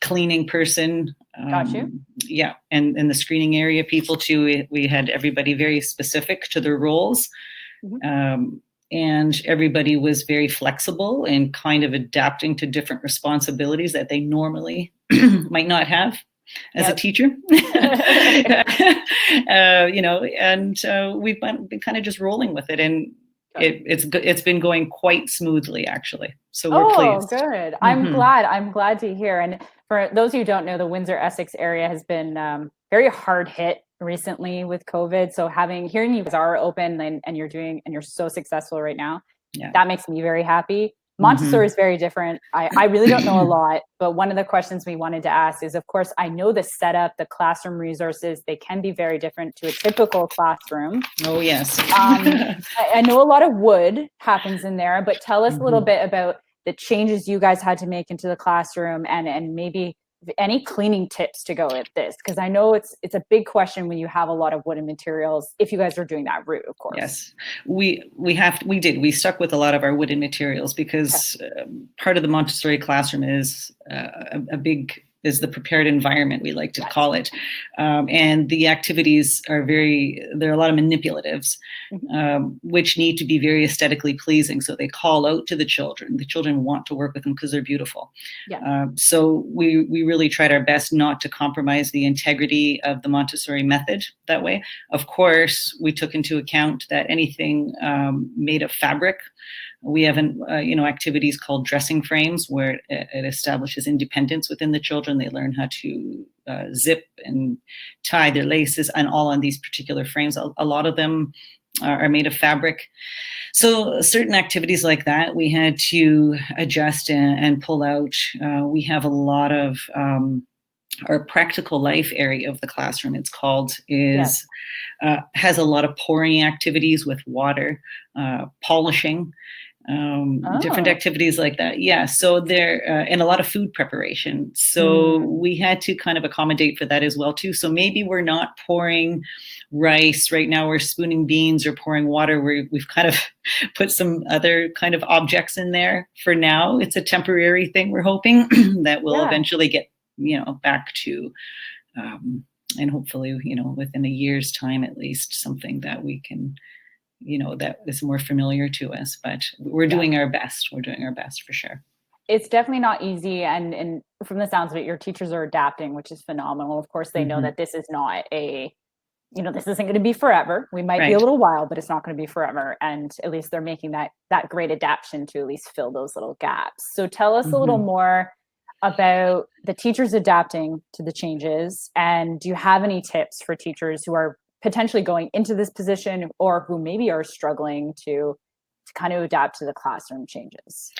cleaning person. Got you. Yeah. And in the screening area people too, we had everybody very specific to their roles. And everybody was very flexible and kind of adapting to different responsibilities that they normally might not have as a teacher. We've been kind of just rolling with it, and it's been going quite smoothly, actually. So we're pleased. Oh, good. I'm glad to hear. And for those who don't know, the Windsor-Essex area has been very hard hit recently with COVID. So hearing you guys are open and you're so successful right now, that makes me very happy. Montessori is very different. I really don't know a lot, but one of the questions we wanted to ask is, of course, I know the setup, the classroom resources, they can be very different to a typical classroom. Oh, yes. I know a lot of wood happens in there, but tell us a little bit about the changes you guys had to make into the classroom, and maybe any cleaning tips to go with this, because I know it's a big question when you have a lot of wooden materials, if you guys are doing that route, of course. Yes, we stuck with a lot of our wooden materials, because part of the Montessori classroom is is the prepared environment, we like to call it. And the activities there are a lot of manipulatives, which need to be very aesthetically pleasing. So they call out to the children. The children want to work with them because they're beautiful. So we really tried our best not to compromise the integrity of the Montessori method that way. Of course, we took into account that anything made of fabric, we have activities called dressing frames, where it establishes independence within the children. They learn how to zip and tie their laces, and all on these particular frames. A lot of them are made of fabric. So certain activities like that, we had to adjust and pull out. We have a lot of our practical life area of the classroom, it's called, has a lot of pouring activities with water, polishing, different activities like that. Yeah. So there, and a lot of food preparation. So we had to kind of accommodate for that as well too. So maybe we're not pouring rice right now, we're spooning beans or pouring water. We've kind of put some other kind of objects in there for now. It's a temporary thing. We're hoping that we'll eventually get, back to, and hopefully, within a year's time, at least, something that we can, that is more familiar to us. But we're doing our best. We're doing our best for sure. It's definitely not easy. And from the sounds of it, your teachers are adapting, which is phenomenal. Of course, they know that this is not this isn't going to be forever. We might be a little while, but it's not going to be forever. And at least they're making that great adaptation to at least fill those little gaps. So tell us a little more about the teachers adapting to the changes. And do you have any tips for teachers who are potentially going into this position, or who maybe are struggling to kind of adapt to the classroom changes?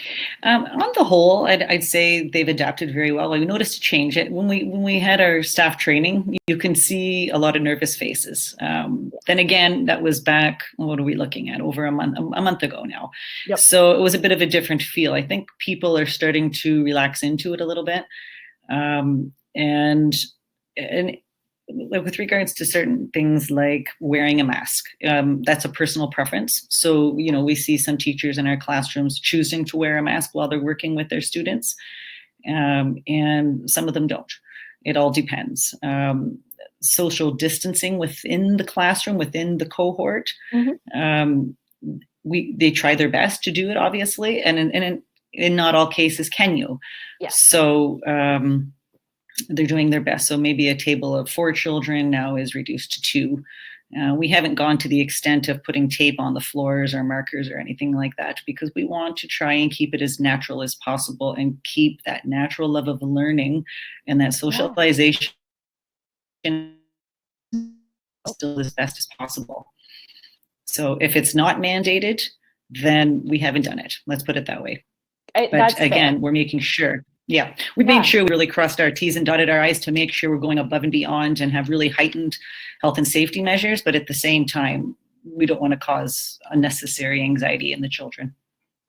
On the whole, I'd say they've adapted very well. I noticed a change. When we had our staff training, you can see a lot of nervous faces. Then again, that was back, what are we looking at? Over a month ago now. So it was a bit of a different feel. I think people are starting to relax into it a little bit. And with regards to certain things like wearing a mask, that's a personal preference. So, we see some teachers in our classrooms choosing to wear a mask while they're working with their students, and some of them don't. It all depends. Social distancing within the classroom, within the cohort, they try their best to do it, obviously, and in not all cases can you. So they're doing their best. So maybe a table of 4 children now is reduced to 2. We haven't gone to the extent of putting tape on the floors or markers or anything like that, because we want to try and keep it as natural as possible and keep that natural love of learning and that socialization still as best as possible. So if it's not mandated, then we haven't done it. Let's put it that way. But again, we're making sure. We made sure we really crossed our T's and dotted our I's to make sure we're going above and beyond and have really heightened health and safety measures. But at the same time, we don't want to cause unnecessary anxiety in the children.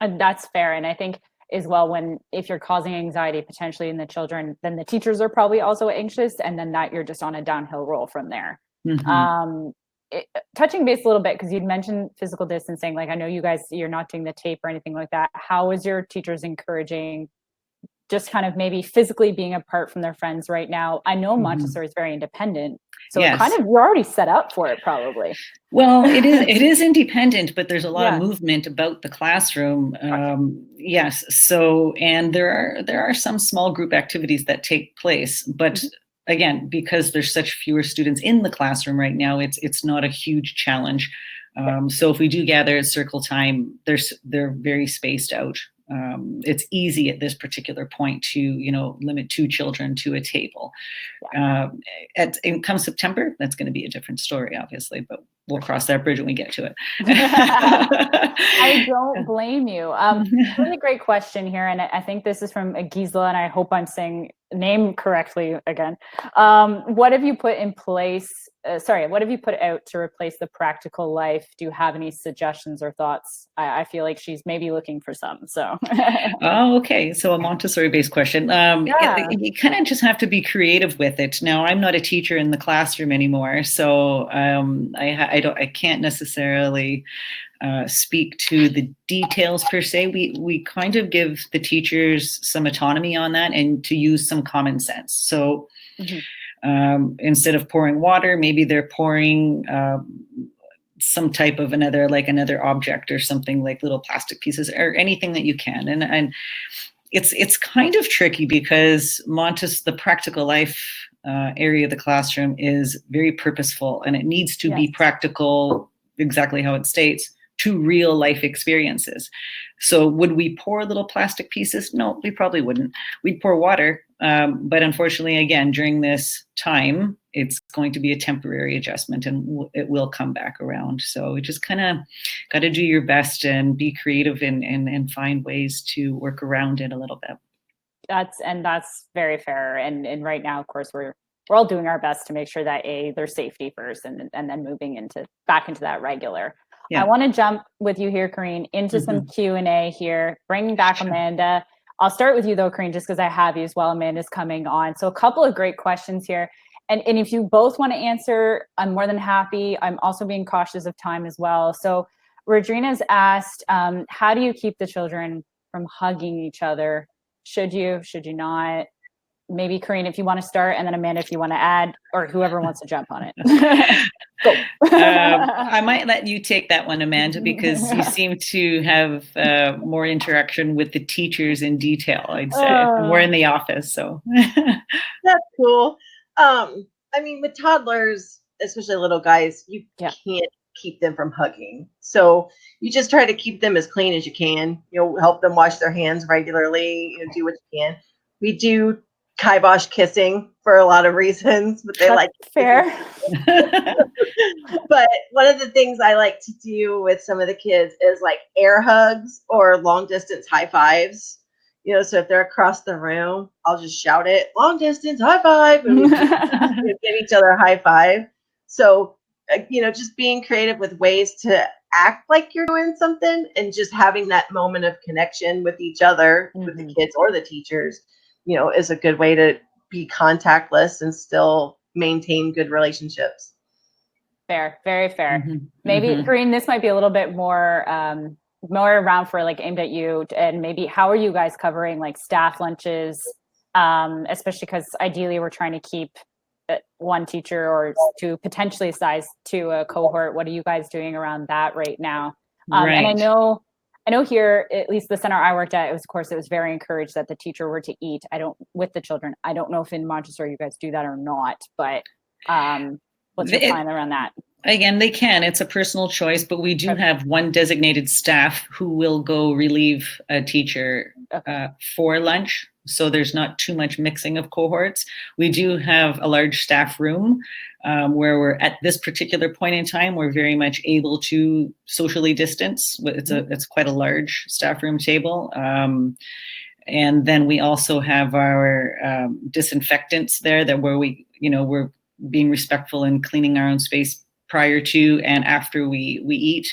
And that's fair. And I think as well, when if you're causing anxiety potentially in the children, then the teachers are probably also anxious, and then that you're just on a downhill roll from there. Touching base a little bit, because you'd mentioned physical distancing, like I know you guys, you're not doing the tape or anything like that. How is your teachers encouraging just kind of maybe physically being apart from their friends right now? I know Montessori is very independent, so it kind of, you're already set up for it probably. Well, it is independent, but there's a lot of movement about the classroom. Yes. So, and there are some small group activities that take place, but again, because there's such fewer students in the classroom right now, it's not a huge challenge. So if we do gather at circle time, they're very spaced out. It's easy at this particular point to, limit 2 children to a table. Come September, that's going to be a different story, obviously, but we'll cross that bridge when we get to it. I don't blame you. Really great question here. And I think this is from Gisela, and I hope I'm saying the name correctly again. What have you put in place? What have you put out to replace the practical life? Do you have any suggestions or thoughts? I feel like she's maybe looking for some. So. Oh, okay. So a Montessori-based question. You kind of just have to be creative with it. Now, I'm not a teacher in the classroom anymore, so I can't necessarily speak to the details per se. We kind of give the teachers some autonomy on that and to use some common sense. So instead of pouring water, maybe they're pouring some type of another object or something, like little plastic pieces or anything that you can. And it's kind of tricky because the practical life area of the classroom is very purposeful, and it needs to be practical, exactly how it states, to real life experiences. So would we pour little plastic pieces? No, we probably wouldn't. We'd pour water. But unfortunately, again, during this time, it's going to be a temporary adjustment, and it will come back around. So we just kind of got to do your best and be creative and find ways to work around it a little bit. That's very fair. And right now, of course, we're all doing our best to make sure that there's safety first, and then moving back into that regular. I want to jump with you here, Corrine, into some Q&A here, bringing back Amanda. I'll start with you though, Corrine, just because I have you as well. Amanda's coming on. So a couple of great questions here. And if you both want to answer, I'm more than happy. I'm also being cautious of time as well. So Rodrina's asked, how do you keep the children from hugging each other? Should you not? Maybe Corrine, if you want to start, and then Amanda, if you want to add, or whoever wants to jump on it. Go. I might let you take that one, Amanda, because you seem to have more interaction with the teachers in detail, I'd say. We're in the office, so. That's cool. I mean, with toddlers, especially little guys, you can't keep them from hugging. So you just try to keep them as clean as you can. Help them wash their hands regularly. Do what you can. We do kibosh kissing for a lot of reasons, but they like fair. But one of the things I like to do with some of the kids is like air hugs or long distance high fives. So if they're across the room, I'll just shout it, long distance high five, and we give each other a high five. So just being creative with ways to act like you're doing something, and just having that moment of connection with each other, with the kids or the teachers, is a good way to be contactless and still maintain good relationships. Fair, very fair. Maybe Corrine, this might be a little bit more around for aimed at you, and maybe how are you guys covering staff lunches, especially because ideally we're trying to keep one teacher or to potentially size to a cohort. What are you guys doing around that right now? And I know here, at least the center I worked at, it was very encouraged that the teacher were to eat. With the children. I don't know if in Montessori you guys do that or not, but what's your plan around that? Again, they can. It's a personal choice, but we do have one designated staff who will go relieve a teacher for lunch. So there's not too much mixing of cohorts. We do have a large staff room where we're at this particular point in time, we're very much able to socially distance. It's quite a large staff room table. And then we also have our disinfectants there where we're being respectful and cleaning our own space prior to and after we eat.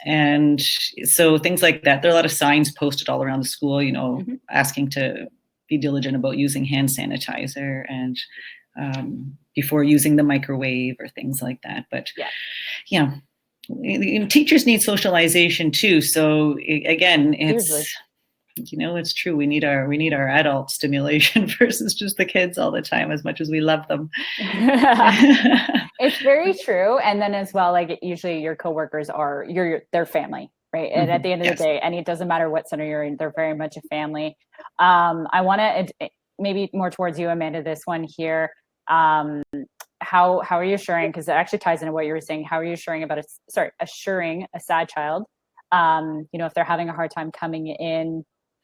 And so things like that. There are a lot of signs posted all around the school, asking to be diligent about using hand sanitizer and before using the microwave or things like that. But teachers need socialization too. So again, it's it's true. We need our adult stimulation versus just the kids all the time, as much as we love them. It's very true. And then as well, like usually your coworkers are their family, right? And at the end of the day, and it doesn't matter what center you're in, they're very much a family. I want to maybe more towards you, Amanda, this one here. How are you assuring, because it actually ties into what you were saying, how are you assuring assuring a sad child, if they're having a hard time coming in,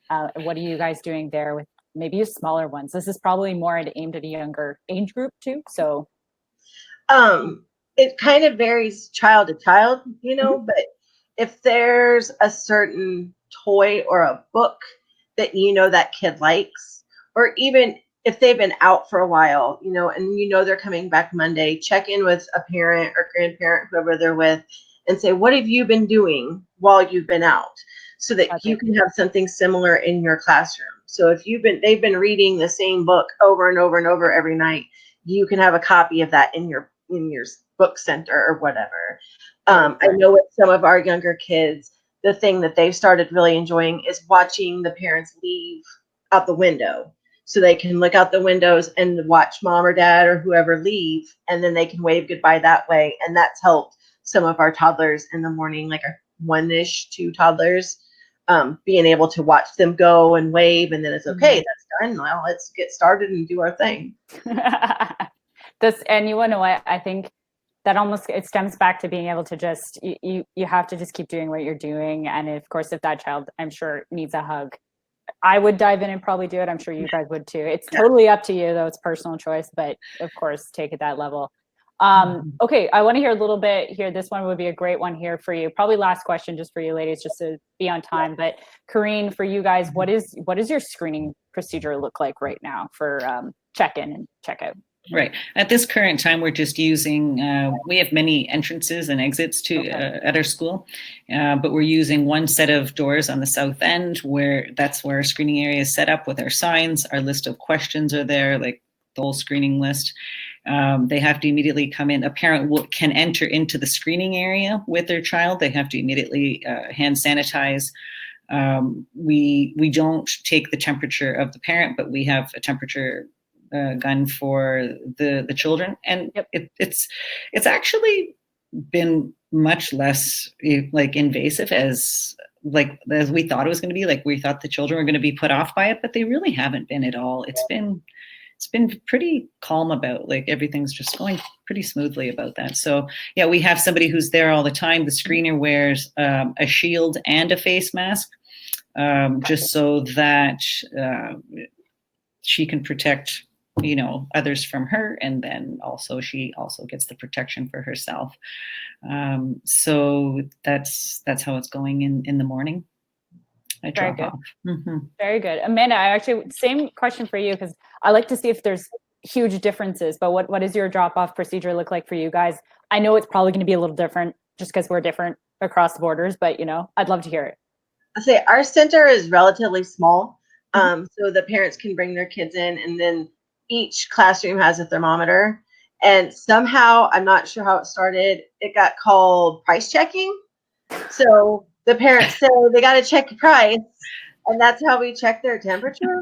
what are you guys doing there with maybe smaller ones? This is probably more aimed at a younger age group too. So it kind of varies child to child, but if there's a certain toy or a book that that kid likes, or even if they've been out for a while, and they're coming back Monday, check in with a parent or grandparent, whoever they're with, and say, what have you been doing while you've been out? So that you can have something similar in your classroom. So if they've been reading the same book over and over and over every night, you can have a copy of that in your book center or whatever. I know with some of our younger kids, the thing that they've started really enjoying is watching the parents leave out the window. So they can look out the windows and watch mom or dad or whoever leave, and then they can wave goodbye that way. And that's helped some of our toddlers in the morning, like our 1-ish, 2 toddlers, being able to watch them go and wave, and then it's okay, that's done. Well, let's get started and do our thing. And you want to know what I think that it stems back to being able to just you have to just keep doing what you're doing. And of course, if that child, I'm sure, needs a hug, I would dive in and probably do it. I'm sure you guys would too. It's totally up to you though. It's personal choice, but of course, take it that level. Okay, I want to hear a little bit here. This one would be a great one here for you. Probably last question just for you ladies, just to be on time. But Corrine, for you guys, what is your screening procedure look like right now for check-in and check-out? Right. At this current time, we're just using, we have many entrances and exits at our school, but we're using one set of doors on the south end that's where our screening area is set up with our signs. Our list of questions are there, like the whole screening list. They have to immediately come in. A parent can enter into the screening area with their child. They have to immediately hand sanitize. We don't take the temperature of the parent, but we have a temperature gun for the children, and it's actually been much less invasive as we thought it was going to be. Like, we thought the children were going to be put off by it, but they really haven't been at all. It's been pretty calm about, everything's just going pretty smoothly about that. So yeah, we have somebody who's there all the time. The screener wears a shield and a face mask, just so that she can protect others from her, and then she also gets the protection for herself. So that's how it's going in the morning. I drop off. Mm-hmm. Very good. Amanda, same question for you, because I like to see if there's huge differences, but what does your drop-off procedure look like for you guys? I know it's probably going to be a little different just because we're different across the borders, but I'd love to hear it. I'll say our center is relatively small. So the parents can bring their kids in, and then each classroom has a thermometer. And somehow, I'm not sure how it started, it got called price checking. So the parents say they got to check the price, and that's how we check their temperature.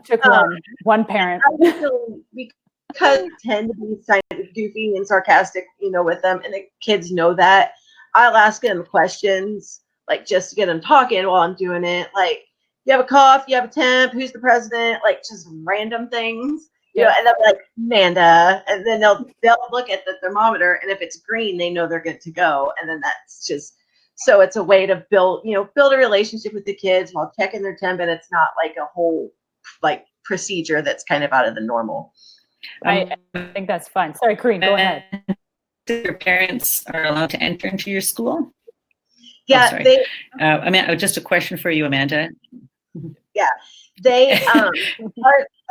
Took one parent. Because we tend to be goofy and sarcastic, with them, and the kids know that. I'll ask them questions, just to get them talking while I'm doing it. You have a cough, you have a temp, who's the president, just random things. And they'll be like, Amanda, and then they'll look at the thermometer, and if it's green, they know they're good to go. And then that's just, so it's a way to build a relationship with the kids while checking their temp, and it's not like a whole procedure that's kind of out of the normal. I think that's fun. Sorry, Corrine, go ahead. Your parents are allowed to enter into your school? Yeah, just a question for you, Amanda. Yeah, they our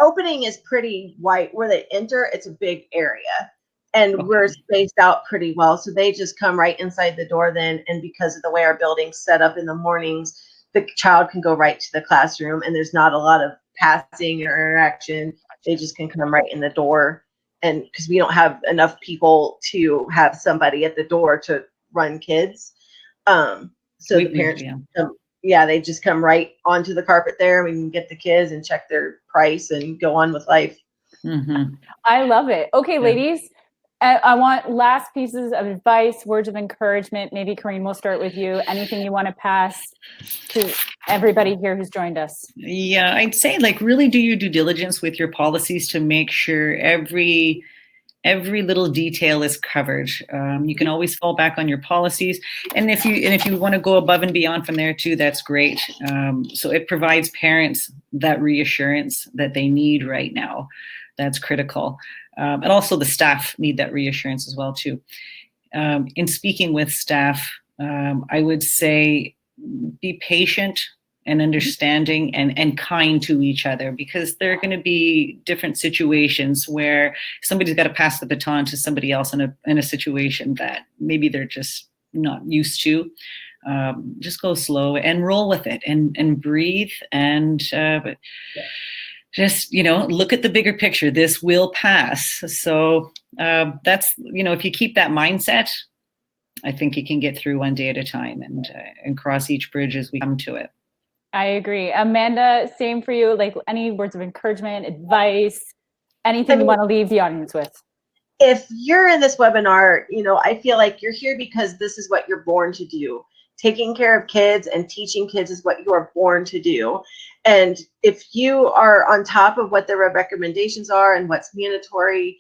opening is pretty wide. Where they enter, it's a big area. and we're Okay. spaced out pretty well. So they just come right inside the door then. And because of the way our building's set up in the mornings, the child can go right to the classroom and there's not a lot of passing or interaction. They just can come right in the door. And because we don't have enough people to have somebody at the door to run kids. So the parents, they just come right onto the carpet there. We can get the kids and check their price and go on with life. Mm-hmm. I love it. Okay, ladies, I want last pieces of advice, words of encouragement. Maybe Corrine, we'll start with you. Anything you want to pass to everybody here who's joined us? Yeah, I'd say like really do your due diligence with your policies to make sure every little detail is covered. You can always fall back on your policies, and if you want to go above and beyond from there too, that's great. So it provides parents that reassurance that they need right now. That's critical, and also the staff need that reassurance as well too. In speaking with staff, I would say be patient and understanding and kind to each other, because there are going to be different situations where somebody's got to pass the baton to somebody else in a situation that maybe they're just not used to. Just go slow and roll with it and breathe and just, look at the bigger picture. This will pass. So that's, if you keep that mindset, I think you can get through one day at a time and cross each bridge as we come to it. I agree. Amanda, same for you. Like any words of encouragement, advice, anything you want to leave the audience with? If you're in this webinar, I feel like you're here because this is what you're born to do. Taking care of kids and teaching kids is what you are born to do. And if you are on top of what the recommendations are and what's mandatory,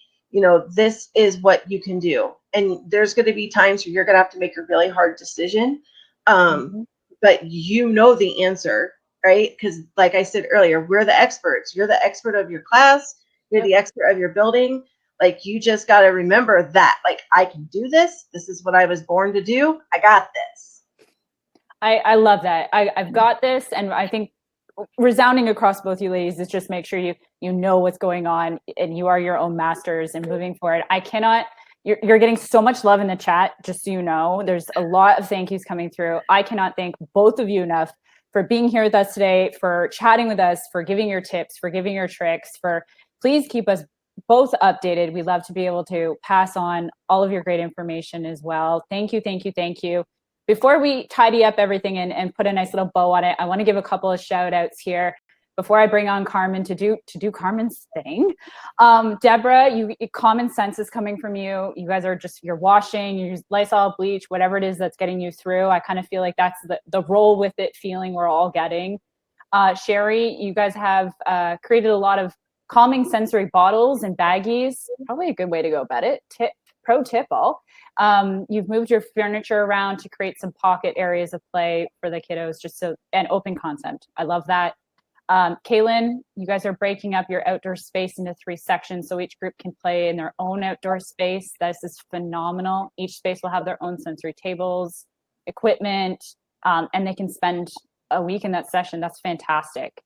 this is what you can do. And there's going to be times where you're going to have to make a really hard decision. But the answer, right? Because like I said earlier, we're the experts. You're the expert of your class. You're the expert of your building. Like, you just got to remember that, like, I can do this. This is what I was born to do. I got this. I love that. I've got this. And I think resounding across both you ladies is just make sure you know what's going on and you are your own masters and moving forward. You're getting so much love in the chat, just so you know. There's a lot of thank yous coming through. I cannot thank both of you enough for being here with us today, for chatting with us, for giving your tips, for giving your tricks, please keep us both updated. We love to be able to pass on all of your great information as well. Thank you, thank you, thank you. Before we tidy up everything and put a nice little bow on it, I want to give a couple of shout outs here before I bring on Carmen to do Carmen's thing. Deborah, common sense is coming from you. You guys are you're washing, you use Lysol, bleach, whatever it is that's getting you through. I kind of feel like that's the roll with it feeling we're all getting. Sherry, you guys have created a lot of calming sensory bottles and baggies. Probably a good way to go about it. Pro tip all. You've moved your furniture around to create some pocket areas of play for the kiddos, and open concept. I love that. Kaylin, you guys are breaking up your outdoor space into 3 sections so each group can play in their own outdoor space. This is phenomenal. Each space will have their own sensory tables, equipment, and they can spend a week in that session. That's fantastic.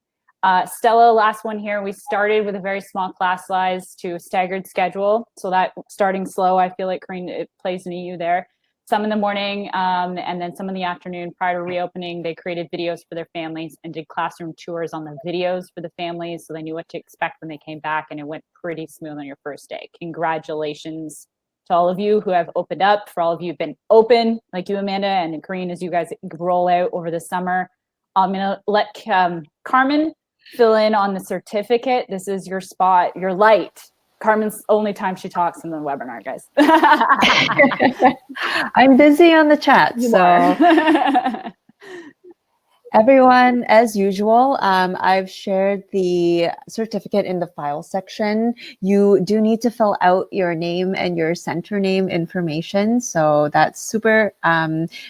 Stella, last one here. We started with a very small class size to a staggered schedule. So that starting slow, I feel like Corrine, it plays into you there. Some in the morning and then some in the afternoon. Prior to reopening, they created videos for their families and did classroom tours on the videos for the families so they knew what to expect when they came back, and it went pretty smooth on your first day. Congratulations to all of you who have opened up, for all of you who've been open, like you, Amanda, and Corrine, as you guys roll out over the summer. I'm going to let Carmen fill in on the certificate. This is your spot, your light. Carmen's only time she talks in the webinar, guys. I'm busy on the chat, everyone, as usual, I've shared the certificate in the file section. You do need to fill out your name and your center name information. So that's super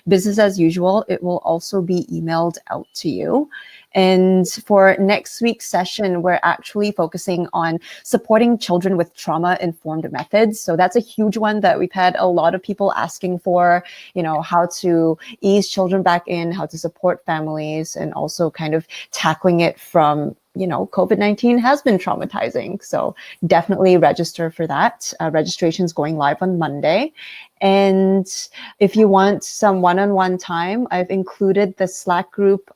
business as usual. It will also be emailed out to you. And for next week's session, we're actually focusing on supporting children with trauma-informed methods. So that's a huge one that we've had a lot of people asking for, how to ease children back in, how to support families, and also kind of tackling it from COVID-19 has been traumatizing. So definitely register for that. Registration is going live on Monday. And if you want some one-on-one time, I've included the Slack group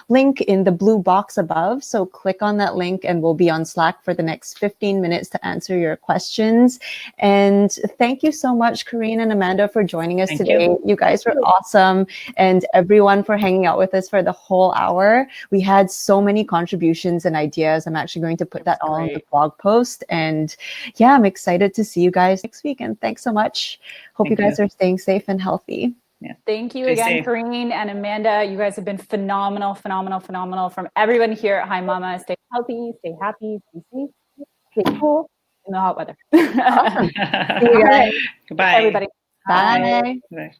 link in the blue box above. So click on that link and we'll be on Slack for the next 15 minutes to answer your questions. And thank you so much, Corrine and Amanda, for joining us today. You guys were awesome. And everyone for hanging out with us for the whole hour. We had so many contributions and ideas. I'm actually going to put that all in the blog post. And yeah, I'm excited to see you guys next week. And thanks so much. Hope you guys are staying safe and healthy. Yeah. Thank you Stay again, safe. Corrine and Amanda. You guys have been phenomenal, phenomenal, phenomenal. From everyone here at Hi Mama, stay healthy, stay happy, stay safe, stay cool in the hot weather. Awesome. See you guys. Goodbye. Everybody. Bye. Bye.